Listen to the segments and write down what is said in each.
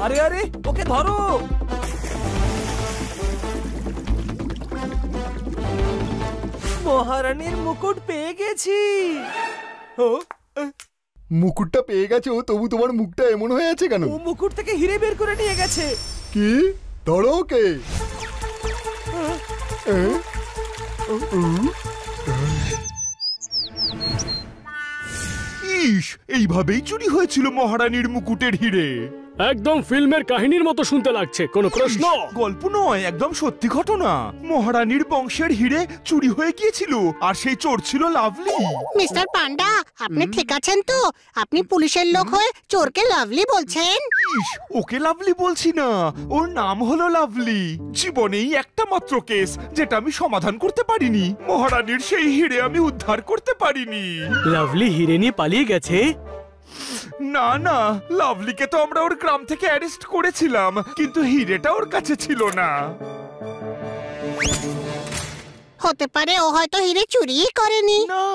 আরে আরে ওকে ধরো। মহারানীর মুকুট পেয়ে গেছি। মুকুটটা পেয়ে গেছো, তবু তোমার মুখটা এমন হয়ে আছে কেন? ও মুকুট থেকে হিরে বের করে নিয়ে গেছে। কি? ধরো ওকে। ইস, এইভাবেই চুরি হয়েছিল মহারানীর মুকুটের হিরে। একদম ফিল্মের কাহিনীর মতো শুনতে লাগছে। কোনো প্রশ্ন? গল্প নয়, একদম সত্যি ঘটনা। মহারানীর বংশের হিরে চুরি হয়ে গিয়েছিল, আর সেই চোর ছিল লাভলি। মিস্টার পান্ডা, আপনি ঠিক আছেন তো? আপনি পুলিশের লোক হয়ে চোরকে লাভলি বলছেন? ইস, ওকে লাভলি বলছি না, ওর নাম হলো লাভলি। জীবনেই একটা মাত্র কেস যেটা আমি সমাধান করতে পারিনি। মহারানীর সেই হিরে আমি উদ্ধার করতে পারিনি। লাভলি হিরে নিয়ে পালিয়ে গেছে? না না, লাভলিকে তো আমরা ওর গ্রাম থেকে অ্যারেস্ট করেছিলাম, কিন্তু হিরেটা ওর কাছে ছিল না। হতে পারে ও হয়তো হিরে চুরিই করেনি। না,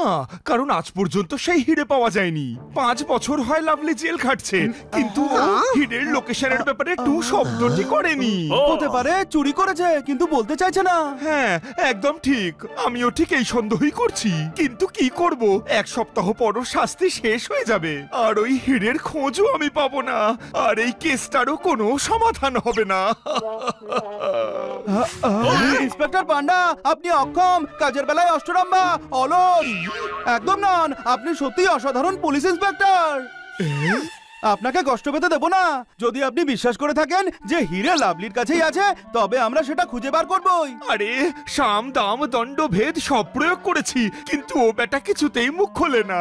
কারণ আজ পর্যন্ত সেই হিরে পাওয়া যায়নি। 5 বছর হয় লাভলি জেল খাটছে, কিন্তু ও হিরের লোকেশনের ব্যাপারে টু শব্দটি করেনি। হতে পারে চুরি করেছে কিন্তু বলতে চাইছে না। হ্যাঁ, একদম ঠিক। আমিও ঠিক এই সন্দেহই করছি, কিন্তু কি করব? 1 সপ্তাহ পর ওর শাস্তি শেষ হয়ে যাবে, আর ওই হিরের খোঁজও আমি পাবো না, আর এই কেসটারও কোনো সমাধান হবে না। ইন্সপেক্টর পান্ডা, আপনি অক্ষম, কাজের বেলায় অষ্টরম্ভা, অলস। একদম নন, আপনি সত্যি অসাধারণ পুলিশ ইন্সপেক্টর। আপনাকে কষ্ট পেতে দেব না। যদি আপনি বিশ্বাস করে থাকেন যে হিরে লাভলির কাছেই আছে, তবে আমরা সেটা খুঁজে বার করবই। আরে, সাম দাম দণ্ড ভেদ সব প্রয়োগ করেছি, কিন্তু ও বেটা কিছুতেই মুখ খোলে না।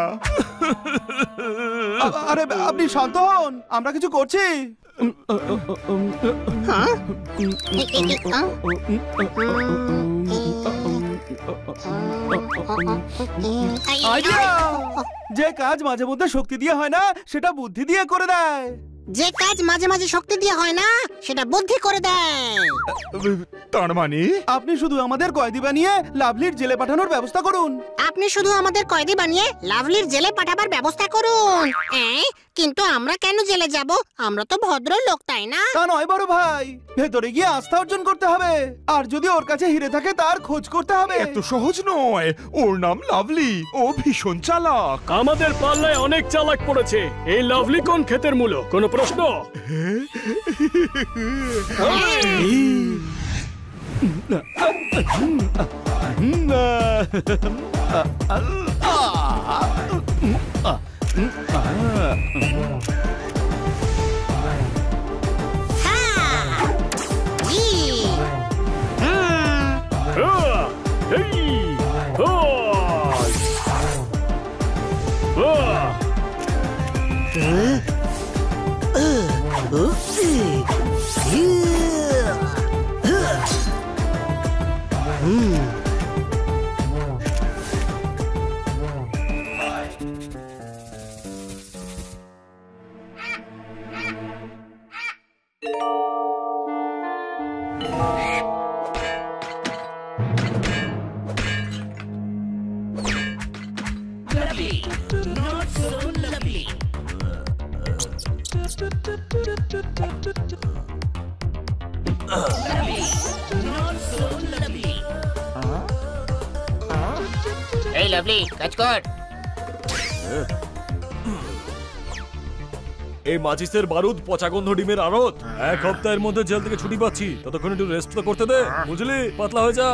আরে আপনি শান্ত হন, আমরা কিছু করছি। আইডিয়া! যে কাজ মাঝে মধ্যে শক্তি দিয়ে হয় না, সেটা বুদ্ধি দিয়ে করে দেয়। যে কাজ মাঝে মাঝে শক্তি দিয়ে হয় না, সেটা বুদ্ধি করে দেয়। তার মানে আপনি শুধু আমাদের কয়েদি বানিয়ে লাভলির জেলে পাঠানোর ব্যবস্থা করুন। আপনি শুধু আমাদের কয়েদি বানিয়ে লাভলির জেলে পাঠাবার ব্যবস্থা করুন। কিন্তু আমরা কেন জেলে যাব? আমরা তো ভদ্র লোক, তাই না? তা নয় বড় ভাই, ভেতরে গিয়ে আস্থা অর্জন করতে হবে, আর যদি ওর কাছে হিরে থাকে তার খোঁজ করতে হবে। এত সহজ নয়। ওর নাম লাভলি, ও ভীষণ চালাক। আমাদের পাল্লায় অনেক চালাক পড়েছে। এই লাভলি কোন ক্ষেতের মূলো? কোনো প্রশ্ন? এই লাভলি, কাজ কর। এই মাচিসের বারুদ, পচাগন্ধ ডিমের আড়ত। 1 সপ্তাহের মধ্যে জেল থেকে ছুটি পাচ্ছি, ততক্ষণ একটু রেস্ট তো করতে দে, বুঝলি? পাতলা হয়ে যা।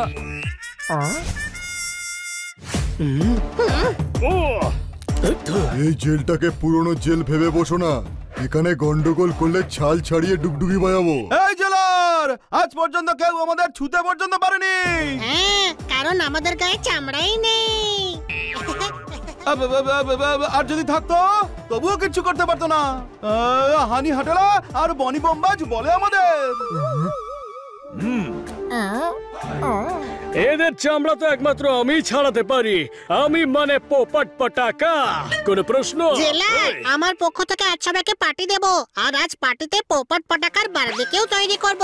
এই জেলটাকে পুরনো জেল ভেবে বসো না, এখানে গন্ডগোল করলে ছাল ছাড়িয়ে ডুগডুগি বাজাবো। এই জেলার, আজ পর্যন্ত কেউ আমাদের ছুতে পর্যন্ত পারেনি। কারণ আমাদের গায়ে চামড়াই নেই। আর যদি থাকতো তবুও কিচ্ছু করতে পারতো না। হানি হাটেলা আর বনি বোম্বাজ বলে আমাদের। এদের চামড়া তো একমাত্র আমি ছাড়াতে পারি। আমি মানে পোপট পটাকা। কোনো প্রশ্ন? জেলার, আমার পক্ষ থেকে আজ সবাইকে পার্টি দেব, আর আজ পার্টিতে পোপট পটাকার বারবিকিউ তৈরি করব।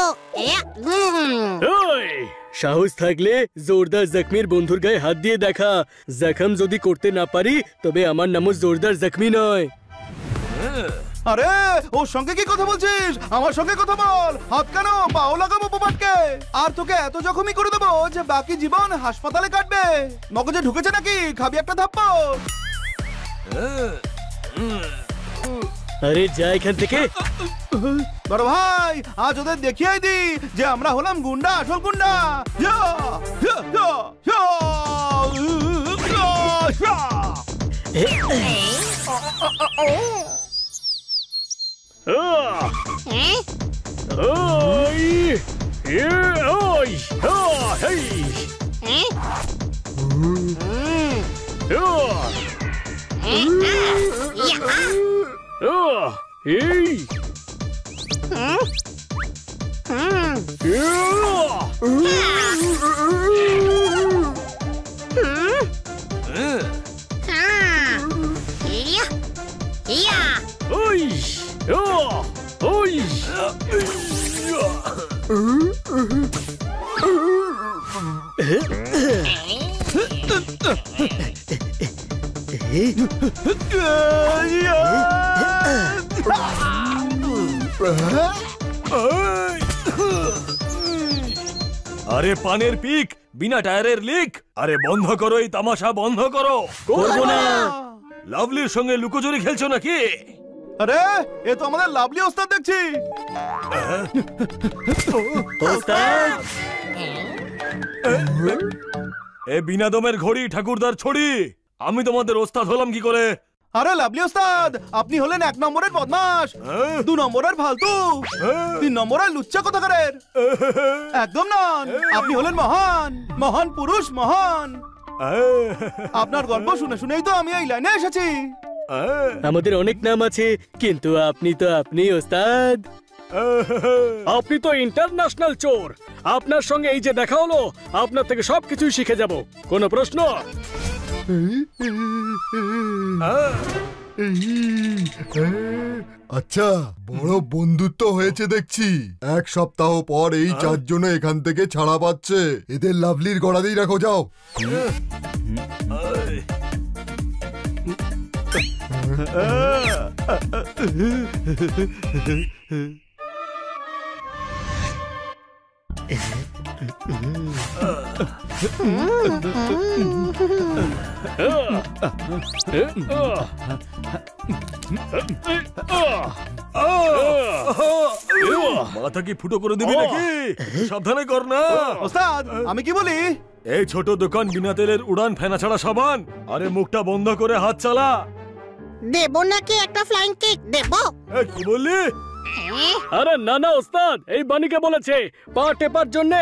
সাহস থাকলে জোরদার জখমির বন্ধুর গায়ে হাত দিয়ে দেখা। জখম যদি করতে না পারি, তবে আমার নামও জোরদার জখমি নয়। আরে ওর সঙ্গে কি কথা বলছিস? আমার সঙ্গে কথা বল। হাত কেন, পাও লাগাবো পোপাটকে। আর তোকে এত জখমই করে দেবো যে বাকি জীবন হাসপাতালে কাটবে। মগজে ঢুকেছে নাকি? খাবি একটা থাপ্পড়। আরে যা এখান থেকে। বড় ভাই, আজ ওদের দেখিয়ে দি যে আমরা হলাম গুন্ডা, আসল গুন্ডা। ইয়া, ইয়া, ইয়া, ইয়া, ইয়া, ইয়া। হ্যাঁ? ওই ওই হেই হ্যাঁ? এই ওই ওই আরে পানের পিক, বিনা টায়ারের লিক। আরে বন্ধ করো এই তামাশা, বন্ধ করো। করবো না। লাভলির সঙ্গে লুকোচুরি খেলছো নাকি? আরে এ তো আমাদের লাভলি ওস্তাদ দেখছি। ওস্তাদ এ বিনা দমের ঘড়ি, ঠাকুরদার ছড়ি। আমি তোমাদের ওস্তাদ হলাম কি করে? আরে লাভলি ওস্তাদ, আপনি হলেন 1 নম্বরের বদমাশ, 2 নম্বরের ফালতু, 3 নম্বরের লুচ্চা কোথাকারের। একদম নন, আপনি হলেন মহান, মহান পুরুষ, মহান। আপনার গল্প শুনে শুনেই তো আমি এই লাইনে এসেছি। আমাদের অনেক নাম আছে, কিন্তু আপনি তো আপনি ওস্তাদ। আপনি তো ইন্টারন্যাশনাল চোর। আপনার সঙ্গে এই যে দেখা হলো, আপনার থেকে সবকিছুই শিখে যাব। কোনো প্রশ্ন? আচ্ছা, বড় বন্ধুত্ব হয়েছে দেখছি। 1 সপ্তাহ পর এই 4 জনে এখান থেকে ছাড়া পাচ্ছে। এদের লাভলির গড়াতেই রাখো, যাও। মাথা কি ফুটো করে দিবি নাকি? সাবধানে কর না। ওস্তাদ, আমি কি বলি? এই ছোট দোকান, বিনা তেলের উড়ান, ফেনা ছাড়া সাবান। আরে মুখটা বন্ধ করে হাত চালা। দেবো নাকি একটা ফ্লাইং কিক? দেবো? কি বললি? আরে না না ওস্তাদ, এই বানিকে বলেছে পা টেপার জন্য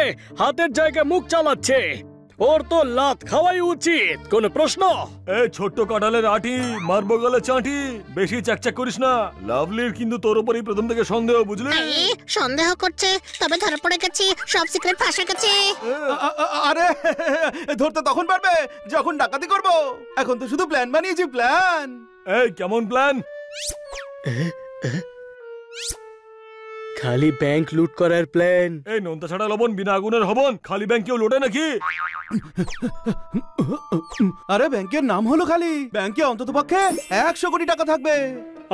হাতের জায়গায় মুখ চালাচ্ছে। ওর তো লাত খাওয়াই উচিত। কোন প্রশ্ন? এই ছোট্ট কাঁঠালের আটি, মারবো গলে চাটি। বেশি চ্যাকচ্যাক করিস না। লাভলির কিন্তু তোর উপরই প্রথম থেকে সন্দেহ, বুঝলি? সন্দেহ করছে, তবে ধরা পড়ে গেছি, সব সিক্রেট ফাঁসে গেছে। আরে ধরতে তখন পারবে যখন ডাকাতি করব। এখন তো শুধু প্ল্যান বানিয়েছি, প্ল্যান। এই কেমন প্ল্যান? খালি ব্যাংক লুট করার প্ল্যান। এই নোনতা ছাড়া লবণ, বিনা আগুনের হবন। খালি ব্যাংক কেউ লোটে নাকি? আরে ব্যাংকের নাম হলো খালি। ব্যাংকে অন্তত পক্ষে 100 কোটি টাকা থাকবে।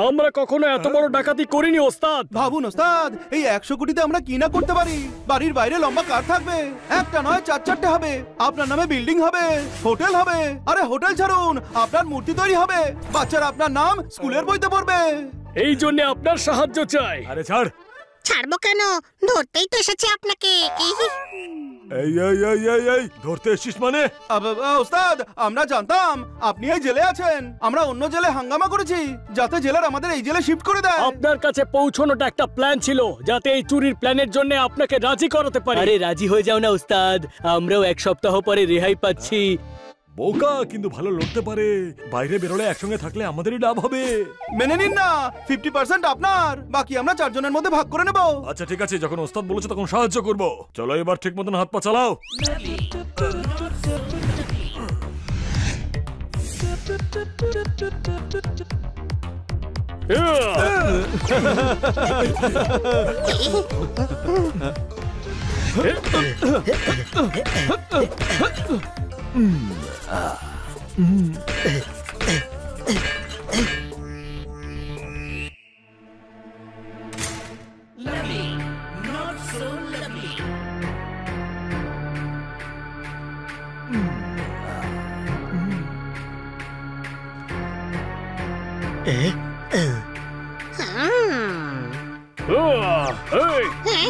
আমরা কখনো এত বড় ডাকাতি করিনি ওস্তাদ। ভাবুন ওস্তাদ, এই 100 কোটিতে আমরা কি না করতে পারি। বাড়ির বাইরে লম্বা কার থাকবে, একটা নয় 4-4টে হবে। আপনার নামে বিল্ডিং হবে, হোটেল হবে। আরে হোটেল ছাড়ুন, আপনার মূর্তি তৈরি হবে। বাচ্চারা আপনার নাম স্কুলের বইতে পড়বে। এই জন্য আপনার সাহায্য চাই। আরে ছাড়। ছাড়বো কেন? ধরতেই তো এসেছি আপনাকে। এই এই এই এই এই ধরতে এসেছিস মানে? ওস্তাদ, আমরা জানতাম আপনি এই জেলে আছেন। আমরা অন্য জেলে হাঙ্গামা করেছি যাতে জেলার আমাদের এই জেলে শিফট করে দেয়। আপনার কাছে পৌঁছানোটা একটা প্ল্যান ছিল, যাতে এই চুরির প্ল্যানের জন্য আপনাকে রাজি করাতে পারি। আরে রাজি হয়ে যাও না ওস্তাদ, আমরাও 1 সপ্তাহ পরে রেহাই পাচ্ছি। বোকা কিন্তু ভালো লড়তে পারে। বাইরে বেরোলে একসঙ্গে থাকলে আমাদেরই লাভ হবে। মেনে নিন না, 50% আপনার, বাকি আমরা 4 জনের মধ্যে ভাগ করে নেব। আচ্ছা ঠিক আছে, যখন ওস্তাদ বলেছে তখন সাহায্য করব। চলো এবার ঠিক মতন হাত পা চালাও। হুম। এই, হ্যাঁ?